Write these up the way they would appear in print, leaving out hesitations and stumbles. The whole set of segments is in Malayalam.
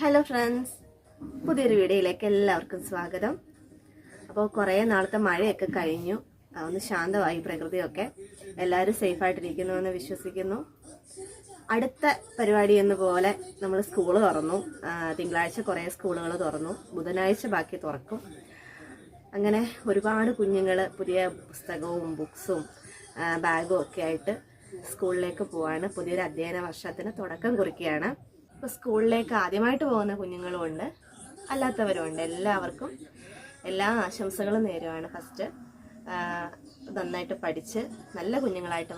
ഹലോ ഫ്രണ്ട്സ്, പുതിയൊരു വീഡിയോയിലേക്ക് എല്ലാവർക്കും സ്വാഗതം. അപ്പോൾ കുറേ നാളത്തെ മഴയൊക്കെ കഴിഞ്ഞു, ഒന്ന് ശാന്തമായി പ്രകൃതിയൊക്കെ. എല്ലാവരും സേഫായിട്ടിരിക്കുന്നു എന്ന് വിശ്വസിക്കുന്നു. അടുത്ത പരിപാടി എന്ന പോലെ നമ്മൾ സ്കൂൾ തുറന്നു. തിങ്കളാഴ്ച കുറേ സ്കൂളുകൾ തുറന്നു, ബുധനാഴ്ച ബാക്കി തുറക്കും. അങ്ങനെ ഒരുപാട് കുഞ്ഞുങ്ങൾ പുതിയ പുസ്തകവും ബുക്സും ബാഗും ഒക്കെ ആയിട്ട് സ്കൂളിലേക്ക് പോവാണ്. പുതിയൊരു അധ്യയന വർഷത്തിന് തുടക്കം കുറിക്കുകയാണ്. ഇപ്പോൾ സ്കൂളിലേക്ക് ആദ്യമായിട്ട് പോകുന്ന കുഞ്ഞുങ്ങളുമുണ്ട്, അല്ലാത്തവരുമുണ്ട്. എല്ലാവർക്കും എല്ലാ ആശംസകളും നേരുവാണ്. ഫസ്റ്റ് നന്നായിട്ട് പഠിച്ച് നല്ല കുഞ്ഞുങ്ങളായിട്ട്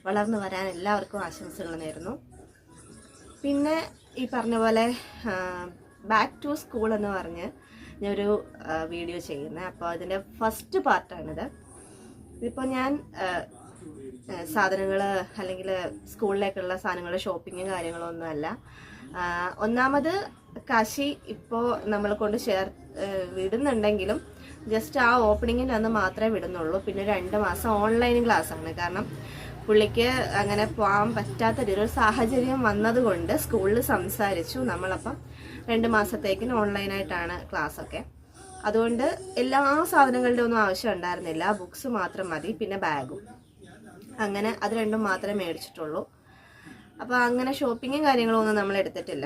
വളർന്നു വരാൻ എല്ലാവർക്കും ആശംസകൾ നേരുന്നു. പിന്നെ ഈ പറഞ്ഞ പോലെ ബാക്ക് ടു സ്കൂൾ എന്ന് പറഞ്ഞ് ഞാനൊരു വീഡിയോ ചെയ്യുന്നത്. അപ്പോൾ അതിൻ്റെ ഫസ്റ്റ് പാർട്ടാണിത്. ഇതിപ്പോൾ ഞാൻ സാധനങ്ങൾ അല്ലെങ്കിൽ സ്കൂളിലേക്കുള്ള സാധനങ്ങൾ ഷോപ്പിങ്ങും കാര്യങ്ങളും ഒന്നുമല്ല. ഒന്നാമത് കാശി ഇപ്പോൾ നമ്മൾ കൊണ്ട് വിടുന്നുണ്ടെങ്കിലും ജസ്റ്റ് ആ ഓപ്പണിങ്ങിൻ്റെ അന്ന് മാത്രമേ വിടുന്നുള്ളൂ. പിന്നെ 2 മാസം ഓൺലൈൻ ക്ലാസ്സാണ്. കാരണം പുള്ളിക്ക് അങ്ങനെ പോകാൻ പറ്റാത്തൊരു സാഹചര്യം വന്നതുകൊണ്ട് സ്കൂളിൽ സംസാരിച്ചു. നമ്മളപ്പം 2 മാസത്തേക്കിന് ഓൺലൈനായിട്ടാണ് ക്ലാസ്സൊക്കെ. അതുകൊണ്ട് എല്ലാ സാധനങ്ങളുടെ ഒന്നും ആവശ്യം ഉണ്ടായിരുന്നില്ല. ബുക്സ് മാത്രം മതി, പിന്നെ ബാഗും. അങ്ങനെ അത് രണ്ടും മാത്രമേ മേടിച്ചിട്ടുള്ളൂ. അപ്പോൾ അങ്ങനെ ഷോപ്പിങ്ങും കാര്യങ്ങളും ഒന്നും നമ്മൾ എടുത്തിട്ടില്ല.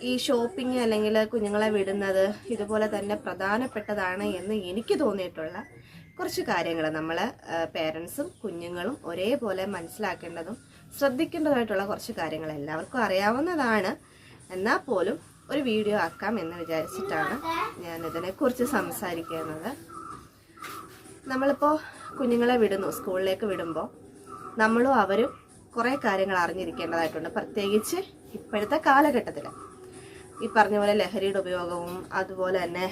ഈ ഷോപ്പിംഗ് അല്ലെങ്കിൽ കുഞ്ഞുങ്ങളെ വിടുന്നത് ഇതുപോലെ തന്നെ പ്രധാനപ്പെട്ടതാണ് എന്ന് എനിക്ക് തോന്നിയിട്ടുള്ള കുറച്ച് കാര്യങ്ങൾ നമ്മൾ പേരൻസും കുഞ്ഞുങ്ങളും ഒരേപോലെ മനസ്സിലാക്കേണ്ടതും ശ്രദ്ധിക്കേണ്ടതായിട്ടുള്ള കുറച്ച് കാര്യങ്ങൾ എല്ലാവർക്കും അറിയാവുന്നതാണ്. എന്നാൽ പോലും ഒരു വീഡിയോ ആക്കാം എന്ന് വിചാരിച്ചിട്ടാണ് ഞാനിതിനെക്കുറിച്ച് സംസാരിക്കുന്നത്. നമ്മളിപ്പോൾ കുഞ്ഞുങ്ങളെ വിടുന്നു, സ്കൂളിലേക്ക് വിടുമ്പോൾ നമ്മളും അവരും കുറേ കാര്യങ്ങൾ അറിഞ്ഞിരിക്കേണ്ടതായിട്ടുണ്ട്. പ്രത്യേകിച്ച് ഇപ്പോഴത്തെ കാലഘട്ടത്തിൽ ഈ പറഞ്ഞ പോലെ ലഹരിയുടെ ഉപയോഗവും അതുപോലെ തന്നെ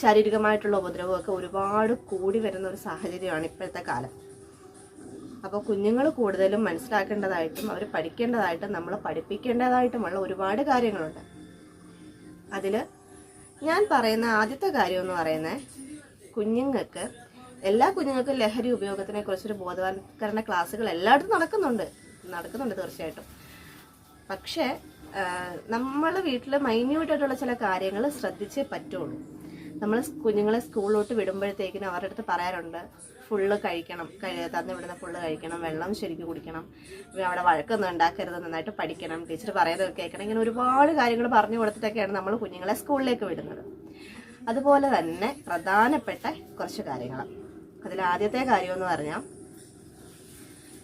ശാരീരികമായിട്ടുള്ള ഉപദ്രവവും ഒക്കെ ഒരുപാട് കൂടി വരുന്ന ഒരു സാഹചര്യമാണ് ഇപ്പോഴത്തെ കാലം. അപ്പോൾ കുഞ്ഞുങ്ങൾ കൂടുതലും മനസ്സിലാക്കേണ്ടതായിട്ടും അവർ പഠിക്കേണ്ടതായിട്ടും നമ്മൾ പഠിപ്പിക്കേണ്ടതായിട്ടുമുള്ള ഒരുപാട് കാര്യങ്ങളുണ്ട്. അതിൽ ഞാൻ പറയുന്ന ആദ്യത്തെ കാര്യം എന്ന് പറയുന്നത്, എല്ലാ കുഞ്ഞുങ്ങൾക്കും ലഹരി ഉപയോഗത്തിനെ കുറിച്ചൊരു ബോധവൽക്കരണ ക്ലാസ്സുകൾ എല്ലായിടത്തും നടക്കുന്നുണ്ട് തീർച്ചയായിട്ടും. പക്ഷേ നമ്മൾ വീട്ടിൽ മൈന്യൂട്ടായിട്ടുള്ള ചില കാര്യങ്ങൾ ശ്രദ്ധിച്ചേ പറ്റുള്ളൂ. നമ്മൾ കുഞ്ഞുങ്ങളെ സ്കൂളിലോട്ട് വിടുമ്പോഴത്തേക്കിനും അവരുടെ അടുത്ത് പറയാറുണ്ട്, ഫുള്ള് കഴിക്കണം, തന്നു വിടുന്ന ഫുള്ള് കഴിക്കണം, വെള്ളം ശരിക്കും കുടിക്കണം, അവിടെ വഴക്കൊന്നും ഉണ്ടാക്കരുത്, നന്നായിട്ട് പഠിക്കണം, ടീച്ചർ പറയുന്നത് കേൾക്കണം. ഇങ്ങനെ ഒരുപാട് കാര്യങ്ങൾ പറഞ്ഞു കൊടുത്തിട്ടൊക്കെയാണ് നമ്മൾ കുഞ്ഞുങ്ങളെ സ്കൂളിലേക്ക് വിടുന്നത്. അതുപോലെ തന്നെ പ്രധാനപ്പെട്ട കുറച്ച് കാര്യങ്ങൾ. അതിൽ ആദ്യത്തെ കാര്യമെന്ന് പറഞ്ഞാൽ,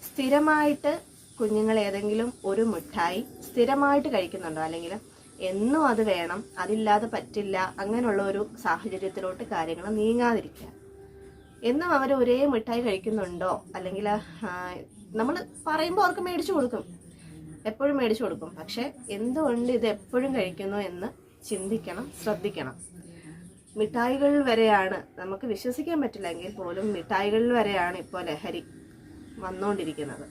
സ്ഥിരമായിട്ട് കുഞ്ഞുങ്ങൾ ഏതെങ്കിലും ഒരു മിഠായി സ്ഥിരമായിട്ട് കഴിക്കുന്നുണ്ടോ, അല്ലെങ്കിൽ എന്നും അത് വേണം, അതില്ലാതെ പറ്റില്ല, അങ്ങനെയുള്ള ഒരു സാഹചര്യത്തിലോട്ട് കാര്യങ്ങൾ നീങ്ങാതിരിക്കുക. എന്നും അവർ ഒരേ മിഠായി കഴിക്കുന്നുണ്ടോ, അല്ലെങ്കിൽ നമ്മൾ പറയുമ്പോൾ അവർക്ക് മേടിച്ചു കൊടുക്കും, എപ്പോഴും മേടിച്ചു കൊടുക്കും. പക്ഷെ എന്തുകൊണ്ട് ഇത് എപ്പോഴും കഴിക്കുന്നു എന്ന് ചിന്തിക്കണം, ശ്രദ്ധിക്കണം. മിഠായികൾ വരെയാണ്, നമുക്ക് വിശ്വസിക്കാൻ പറ്റില്ലെങ്കിൽ പോലും മിഠായികളിൽ വരെയാണ് ഇപ്പോൾ ലഹരി വന്നുകൊണ്ടിരിക്കുന്നത്.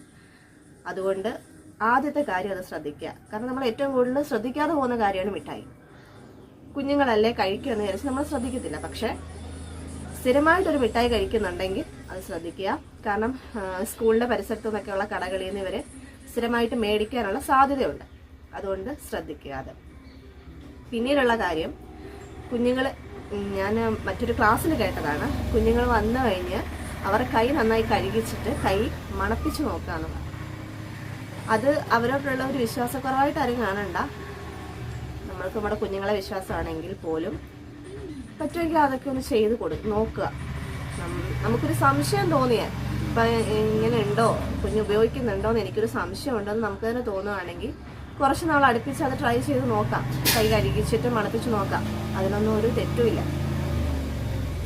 അതുകൊണ്ട് ആദ്യത്തെ കാര്യം അത് ശ്രദ്ധിക്കുക. കാരണം നമ്മൾ ഏറ്റവും കൂടുതൽ ശ്രദ്ധിക്കാതെ പോകുന്ന കാര്യമാണ് മിഠായി. കുഞ്ഞുങ്ങളല്ലേ കഴിക്കുമെന്ന് വിചാരിച്ച് നമ്മൾ ശ്രദ്ധിക്കത്തില്ല. പക്ഷെ സ്ഥിരമായിട്ടൊരു മിഠായി കഴിക്കുന്നുണ്ടെങ്കിൽ അത് ശ്രദ്ധിക്കുക. കാരണം സ്കൂളിൻ്റെ പരിസരത്തു നിന്നൊക്കെയുള്ള കടകളിൽ നിന്ന് ഇവർ സ്ഥിരമായിട്ട് മേടിക്കാനുള്ള സാധ്യതയുണ്ട്. അതുകൊണ്ട് ശ്രദ്ധിക്കുക അത്. പിന്നീടുള്ള കാര്യം, കുഞ്ഞുങ്ങൾ, ഞാൻ മറ്റൊരു ക്ലാസ്സിൽ കേട്ടതാണ്, കുഞ്ഞുങ്ങൾ വന്നു കഴിഞ്ഞ് അവരുടെ കൈ നന്നായി കഴുകിച്ചിട്ട് കൈ മണപ്പിച്ച് നോക്കാമെന്ന്. അത് അവരോടുള്ള ഒരു വിശ്വാസക്കുറവായിട്ട് ആരും കാണണ്ട. നമ്മൾക്ക് നമ്മുടെ കുഞ്ഞുങ്ങളെ വിശ്വാസമാണെങ്കിൽ പോലും പറ്റുമെങ്കിൽ അതൊക്കെ ഒന്ന് ചെയ്ത് നോക്കുക. നമുക്കൊരു സംശയം തോന്നിയാൽ, ഇപ്പം ഇങ്ങനെ ഉണ്ടോ, കുഞ്ഞ് ഉപയോഗിക്കുന്നുണ്ടോ എന്ന് എനിക്കൊരു സംശയം ഉണ്ടെന്ന് നമുക്ക് തന്നെ തോന്നുകയാണെങ്കിൽ കുറച്ച് നാൾ അടുപ്പിച്ച് അത് ട്രൈ ചെയ്ത് നോക്കാം. കൈ കഴുകിച്ചിട്ട് മണപ്പിച്ച് നോക്കാം, അതിനൊന്നും ഒരു തെറ്റുമില്ല.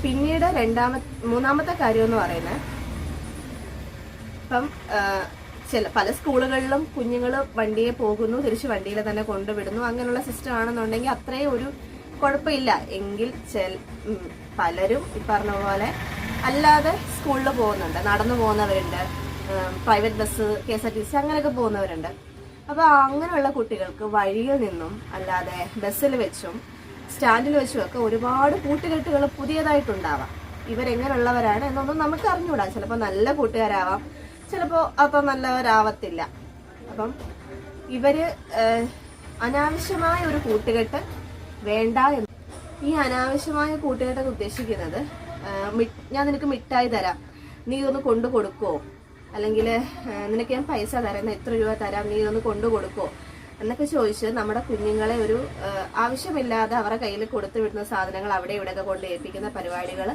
പിന്നീട് മൂന്നാമത്തെ കാര്യം എന്ന് പറയുന്നത്, ഇപ്പം പല സ്കൂളുകളിലും കുഞ്ഞുങ്ങൾ വണ്ടിയെ പോകുന്നു, തിരിച്ച് വണ്ടിയിൽ തന്നെ കൊണ്ടുവിടുന്നു. അങ്ങനെയുള്ള സിസ്റ്റം ആണെന്നുണ്ടെങ്കിൽ അത്രയും ഒരു കുഴപ്പമില്ല. എങ്കിൽ പലരും ഈ പറഞ്ഞ പോലെ അല്ലാതെ സ്കൂളിൽ പോകുന്നുണ്ട്, നടന്നു പോകുന്നവരുണ്ട്, പ്രൈവറ്റ് ബസ്, KSRTC അങ്ങനെയൊക്കെ പോകുന്നവരുണ്ട്. അപ്പോൾ അങ്ങനെയുള്ള കുട്ടികൾക്ക് വഴിയിൽ നിന്നും അല്ലാതെ ബസ്സിൽ വെച്ചും സ്റ്റാൻഡിൽ വെച്ചും ഒക്കെ ഒരുപാട് കൂട്ടുകെട്ടുകൾ പുതിയതായിട്ടുണ്ടാവാം. ഇവരെങ്ങനെയുള്ളവരാണ് എന്നൊന്നും നമുക്ക് അറിഞ്ഞുകൂടാ. ചിലപ്പോൾ നല്ല കൂട്ടുകാരാവാം, ചിലപ്പോൾ അപ്പം നല്ലവരാവത്തില്ല. അപ്പം ഇവര് അനാവശ്യമായ ഒരു കൂട്ടുകെട്ട് വേണ്ട എന്ന്. ഈ അനാവശ്യമായ കൂട്ടുകെട്ടെന്ന് ഉദ്ദേശിക്കുന്നത് ഞാൻ നിനക്ക് മിഠായി തരാം, നീ ഇതൊന്ന് കൊണ്ടു കൊടുക്കോ, അല്ലെങ്കിൽ നിനക്ക് ഞാൻ പൈസ തരാം, എത്ര രൂപ തരാം, നീ ഇതൊന്ന് കൊണ്ടു കൊടുക്കോ എന്നൊക്കെ ചോദിച്ച് നമ്മുടെ കുഞ്ഞുങ്ങളെ ഒരു ആവശ്യമില്ലാതെ അവരുടെ കയ്യിൽ കൊടുത്തു വിടുന്ന സാധനങ്ങൾ അവിടെ ഇവിടെയൊക്കെ കൊണ്ട് ഏൽപ്പിക്കുന്ന പരിപാടികൾ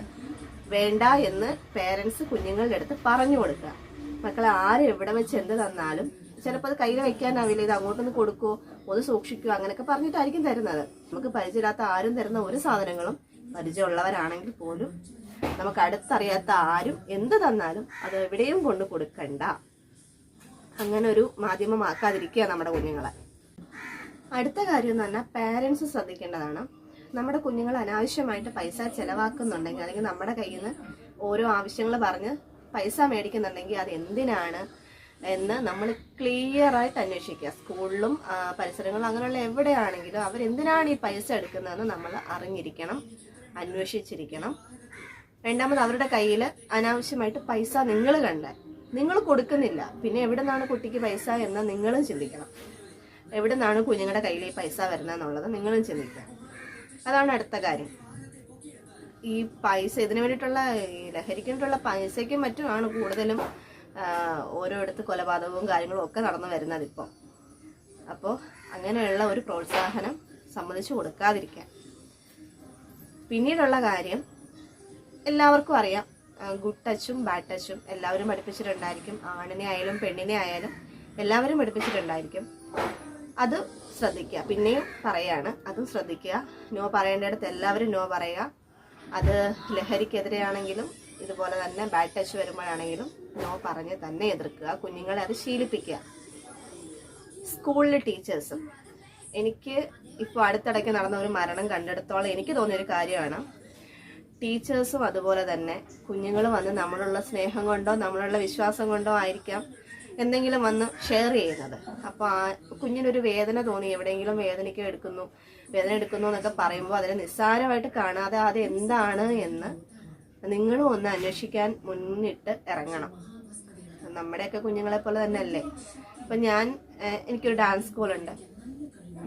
വേണ്ട എന്ന് പേരൻസ് കുഞ്ഞുങ്ങളുടെ അടുത്ത് പറഞ്ഞു കൊടുക്കുക. മക്കളെ ആരും എവിടെ വെച്ച് എന്ത് തന്നാലും ചിലപ്പോൾ അത് കയ്യിൽ വെക്കാനാവില്ല, ഇത് അങ്ങോട്ടൊന്ന് കൊടുക്കുമോ, ഒന്ന് സൂക്ഷിക്കുമോ, അങ്ങനെയൊക്കെ പറഞ്ഞിട്ടായിരിക്കും തരുന്നത്. നമുക്ക് പരിചയമില്ലാത്ത ആരും തരുന്ന ഒരു സാധനങ്ങളും പരിചയമുള്ളവരാണെങ്കിൽ പോലും നമുക്ക് അടുത്തറിയാത്ത ആരും എന്ത് തന്നാലും അത് എവിടെയും കൊണ്ട് കൊടുക്കണ്ട. അങ്ങനെ ഒരു മാധ്യമമാക്കാതിരിക്കുക നമ്മുടെ കുഞ്ഞുങ്ങളെ. അടുത്ത കാര്യം എന്ന് പറഞ്ഞാൽ പേരൻസ് ശ്രദ്ധിക്കേണ്ടതാണ്. നമ്മുടെ കുഞ്ഞുങ്ങൾ അനാവശ്യമായിട്ട് പൈസ ചെലവാക്കുന്നുണ്ടെങ്കിൽ, അല്ലെങ്കിൽ നമ്മുടെ കയ്യിൽ നിന്ന് ഓരോ ആവശ്യങ്ങൾ പറഞ്ഞ് പൈസ മേടിക്കുന്നുണ്ടെങ്കിൽ അത് എന്തിനാണ് എന്ന് നമ്മൾ ക്ലിയർ ആയിട്ട് അന്വേഷിക്കുക. സ്കൂളിലും പരിസരങ്ങളിലും അങ്ങനെയുള്ള എവിടെയാണെങ്കിലും അവരെന്തിനാണ് ഈ പൈസ എടുക്കുന്നതെന്ന് നമ്മൾ അറിഞ്ഞിരിക്കണം, അന്വേഷിച്ചിരിക്കണം. രണ്ടാമത് അവരുടെ കയ്യിൽ അനാവശ്യമായിട്ട് പൈസ നിങ്ങൾ കണ്ടാൽ നിങ്ങൾ കൊടുക്കുന്നില്ല, പിന്നെ എവിടെ നിന്നാണ് കുട്ടിക്ക് പൈസ എന്ന് നിങ്ങളും ചിന്തിക്കണം. എവിടെ നിന്നാണ് കുഞ്ഞുങ്ങളുടെ കയ്യിൽ ഈ പൈസ വരുന്നതെന്നുള്ളത് നിങ്ങളും ചിന്തിക്കണം. അതാണ് അടുത്ത കാര്യം. ഈ പൈസ ഇതിനു വേണ്ടിയിട്ടുള്ള ലഹരിക്ക് വേണ്ടിയിട്ടുള്ള പൈസയ്ക്കും മറ്റുമാണ് കൂടുതലും ഓരോരുത്തർ കൊലപാതകവും കാര്യങ്ങളും ഒക്കെ നടന്നു വരുന്നത് ഇപ്പോൾ. അപ്പോൾ അങ്ങനെയുള്ള ഒരു പ്രോത്സാഹനം സമ്മതിച്ചു കൊടുക്കാതിരിക്കാൻ. പിന്നീടുള്ള കാര്യം എല്ലാവർക്കും അറിയാം, ഗുഡ് ടച്ചും ബാഡ് ടച്ചും എല്ലാവരും പഠിപ്പിച്ചിട്ടുണ്ടായിരിക്കും. ആണിനെ ആയാലും പെണ്ണിനെ ആയാലും എല്ലാവരും പഠിപ്പിച്ചിട്ടുണ്ടായിരിക്കും. അത് ശ്രദ്ധിക്കുക. പിന്നെയും പറയാണ്, അതും ശ്രദ്ധിക്കുക. നോ പറയേണ്ടടുത്ത് എല്ലാവരും നോ പറയുക. അത് ലഹരിക്കെതിരെയാണെങ്കിലും ഇതുപോലെ തന്നെ ബാഡ് ടച്ച് വരുമ്പോഴാണെങ്കിലും നോ പറഞ്ഞ് തന്നെ എതിർക്കുക. കുഞ്ഞുങ്ങളെ അത് ശീലിപ്പിക്കുക. സ്കൂളിലെ ടീച്ചേഴ്സും, എനിക്ക് ഇപ്പോൾ അടുത്തിടയ്ക്ക് നടന്ന ഒരു മരണം കണ്ടെടുത്തോളം എനിക്ക് തോന്നിയൊരു കാര്യമാണ്, ടീച്ചേഴ്സും അതുപോലെ തന്നെ കുഞ്ഞുങ്ങൾ വന്ന് നമ്മളുള്ള സ്നേഹം കൊണ്ടോ നമ്മളുള്ള വിശ്വാസം കൊണ്ടോ ആയിരിക്കാം എന്തെങ്കിലും വന്ന് ഷെയർ ചെയ്യുന്നത്. അപ്പോൾ ആ കുഞ്ഞിനൊരു വേദന തോന്നി, എവിടെയെങ്കിലും വേദന എടുക്കുന്നു എന്നൊക്കെ പറയുമ്പോൾ അതിനെ നിസ്സാരമായിട്ട് കാണാതെ അത് എന്താണ് എന്ന് നിങ്ങളും ഒന്ന് അന്വേഷിക്കാൻ മുന്നിട്ട് ഇറങ്ങണം. നമ്മുടെയൊക്കെ കുഞ്ഞുങ്ങളെ പോലെ തന്നെ അല്ലേ. അപ്പം എനിക്കൊരു ഡാൻസ് സ്കൂളുണ്ട്.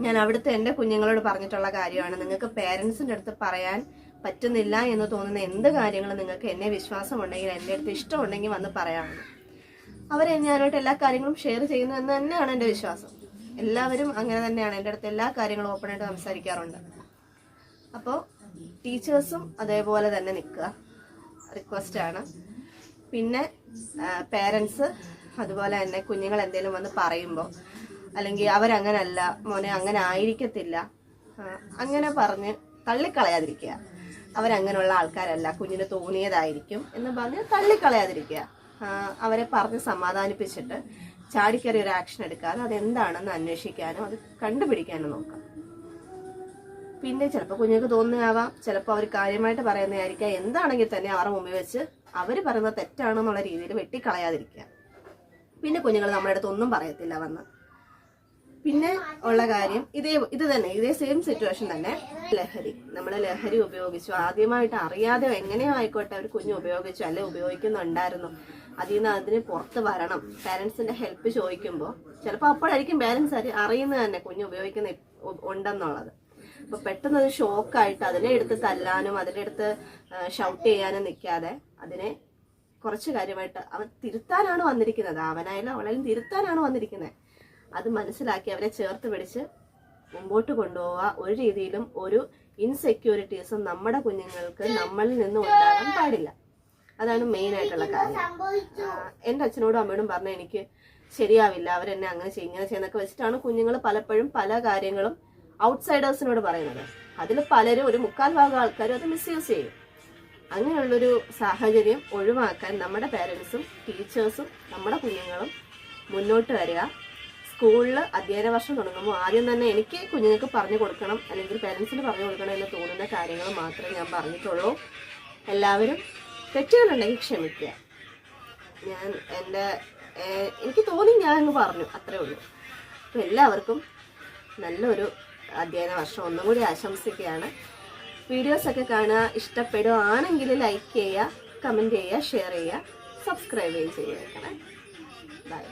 ഞാൻ അവിടുത്തെ എൻ്റെ കുഞ്ഞുങ്ങളോട് പറഞ്ഞിട്ടുള്ള കാര്യമാണ്, നിങ്ങൾക്ക് പേരൻസിൻ്റെ അടുത്ത് പറയാൻ പറ്റുന്നില്ല എന്ന് തോന്നുന്ന എന്ത് കാര്യങ്ങളും നിങ്ങൾക്ക് എന്നെ വിശ്വാസമുണ്ടെങ്കിൽ, എൻ്റെ അടുത്ത് ഇഷ്ടമുണ്ടെങ്കിൽ വന്ന് പറയാമെന്ന്. ഞാനായിട്ട് എല്ലാ കാര്യങ്ങളും ഷെയർ ചെയ്യുന്നു എന്ന് തന്നെയാണ് എൻ്റെ വിശ്വാസം. എല്ലാവരും അങ്ങനെ തന്നെയാണ്, എൻ്റെ അടുത്ത് എല്ലാ കാര്യങ്ങളും ഓപ്പണായിട്ട് സംസാരിക്കാറുണ്ട്. അപ്പോൾ ടീച്ചേഴ്സും അതേപോലെ തന്നെ നിൽക്കുക, റിക്വസ്റ്റാണ്. പിന്നെ പേരൻസ് അതുപോലെ തന്നെ കുഞ്ഞുങ്ങൾ എന്തെങ്കിലും വന്ന് പറയുമ്പോൾ, അല്ലെങ്കിൽ അവരങ്ങനല്ല മോനെ, അങ്ങനെ ആയിരിക്കത്തില്ല, അങ്ങനെ പറഞ്ഞ് തള്ളിക്കളയാതിരിക്കുക. അവരങ്ങനെയുള്ള ആൾക്കാരല്ല, കുഞ്ഞിന് തോന്നിയതായിരിക്കും എന്ന് പറഞ്ഞ് തള്ളിക്കളയാതിരിക്കുക. അവരെ പറഞ്ഞ് സമാധാനിപ്പിച്ചിട്ട് ചാടിക്കറി ഒരു ആക്ഷൻ എടുക്കാതെ അതെന്താണെന്ന് അന്വേഷിക്കാനും അത് കണ്ടുപിടിക്കാനും നോക്കാം. പിന്നെ ചിലപ്പോൾ കുഞ്ഞുങ്ങൾക്ക് തോന്നുന്നതാവാം, ചിലപ്പോൾ അവർ കാര്യമായിട്ട് പറയുന്നതായിരിക്കാം. എന്താണെങ്കിൽ തന്നെ അവരുടെ മുമ്പിൽ വെച്ച് അവർ പറയുന്നത് തെറ്റാണെന്നുള്ള രീതിയിൽ വെട്ടിക്കളയാതിരിക്കുക. പിന്നെ കുഞ്ഞുങ്ങൾ നമ്മുടെ അടുത്ത് ഒന്നും പറയത്തില്ല വന്ന്. പിന്നെ ഉള്ള കാര്യം ഇതേ സെയിം സിറ്റുവേഷൻ തന്നെ. നമ്മൾ ലഹരി ഉപയോഗിച്ചു, ആദ്യമായിട്ട് അറിയാതെ എങ്ങനെയോ ആയിക്കോട്ടെ ഒരു കുഞ്ഞ് ഉപയോഗിച്ചു അല്ലെ ഉപയോഗിക്കുന്നുണ്ടായിരുന്നു, അതിന് പുറത്ത് വരണം. പാരൻസിന്റെ ഹെൽപ്പ് ചോദിക്കുമ്പോൾ ചിലപ്പോൾ അപ്പോഴായിരിക്കും പാരൻസ് അറിയുന്നത് തന്നെ കുഞ്ഞ് ഉപയോഗിക്കുന്ന ഉണ്ടെന്നുള്ളത്. അപ്പൊ പെട്ടെന്ന് അത് ഷോക്കായിട്ട് അതിനെ എടുത്ത് തല്ലാനും അതിനെ എടുത്ത് ഷൗട്ട് ചെയ്യാനും നിൽക്കാതെ അതിനെ കുറച്ച് കാര്യമായിട്ട് അവൻ തിരുത്താനാണ് വന്നിരിക്കുന്നത്, അവനായാലും അവളായാലും തിരുത്താനാണ് വന്നിരിക്കുന്നത്. അത് മനസ്സിലാക്കി അവരെ ചേർത്ത് പിടിച്ച് മുമ്പോട്ട് കൊണ്ടുപോവുക. ഒരു രീതിയിലും ഒരു ഇൻസെക്യൂരിറ്റീസും നമ്മുടെ കുഞ്ഞുങ്ങൾക്ക് നമ്മളിൽ നിന്നും ഉണ്ടാകാൻ പാടില്ല. അതാണ് മെയിൻ ആയിട്ടുള്ള കാര്യം. എൻ്റെ അച്ഛനോടും അമ്മയോടും പറഞ്ഞ എനിക്ക് ശരിയാവില്ല, അവരെന്നെ അങ്ങനെ ചെയ്യും ഇങ്ങനെ ചെയ്യുന്നൊക്കെ വെച്ചിട്ടാണ് കുഞ്ഞുങ്ങൾ പലപ്പോഴും പല കാര്യങ്ങളും ഔട്ട്സൈഡേഴ്സിനോട് പറയുന്നത്. അതിൽ പലരും, ഒരു 3/4 ആൾക്കാരും അത് മിസ്യൂസ് ചെയ്യും. അങ്ങനെയുള്ളൊരു സാഹചര്യം ഒഴിവാക്കാൻ നമ്മുടെ പേരൻസും ടീച്ചേഴ്സും നമ്മുടെ കുഞ്ഞുങ്ങളും മുന്നോട്ട് വരിക. സ്കൂളിൽ അധ്യയന വർഷം തുടങ്ങുമ്പോൾ ആദ്യം തന്നെ എനിക്ക് കുഞ്ഞുങ്ങൾക്ക് പറഞ്ഞു കൊടുക്കണം, അല്ലെങ്കിൽ പേരൻസിന് പറഞ്ഞു കൊടുക്കണം എന്ന് തോന്നുന്ന കാര്യങ്ങൾ മാത്രമേ ഞാൻ പറഞ്ഞിട്ടുള്ളൂ. എല്ലാവരും തെറ്റുകളുണ്ടെങ്കിൽ ക്ഷമിക്കുക. എനിക്ക് തോന്നി ഞാൻ അങ്ങ് പറഞ്ഞു, അത്രേ ഉള്ളൂ. അപ്പോൾ എല്ലാവർക്കും നല്ലൊരു അധ്യയന വർഷം ഒന്നും കൂടി ആശംസിക്കുകയാണ്. വീഡിയോസൊക്കെ കാണുക, ഇഷ്ടപ്പെടുകയാണെങ്കിൽ ലൈക്ക് ചെയ്യുക, കമൻറ്റ് ചെയ്യുക, ഷെയർ ചെയ്യുക, സബ്സ്ക്രൈബ് ചെയ്യുക. ബൈ.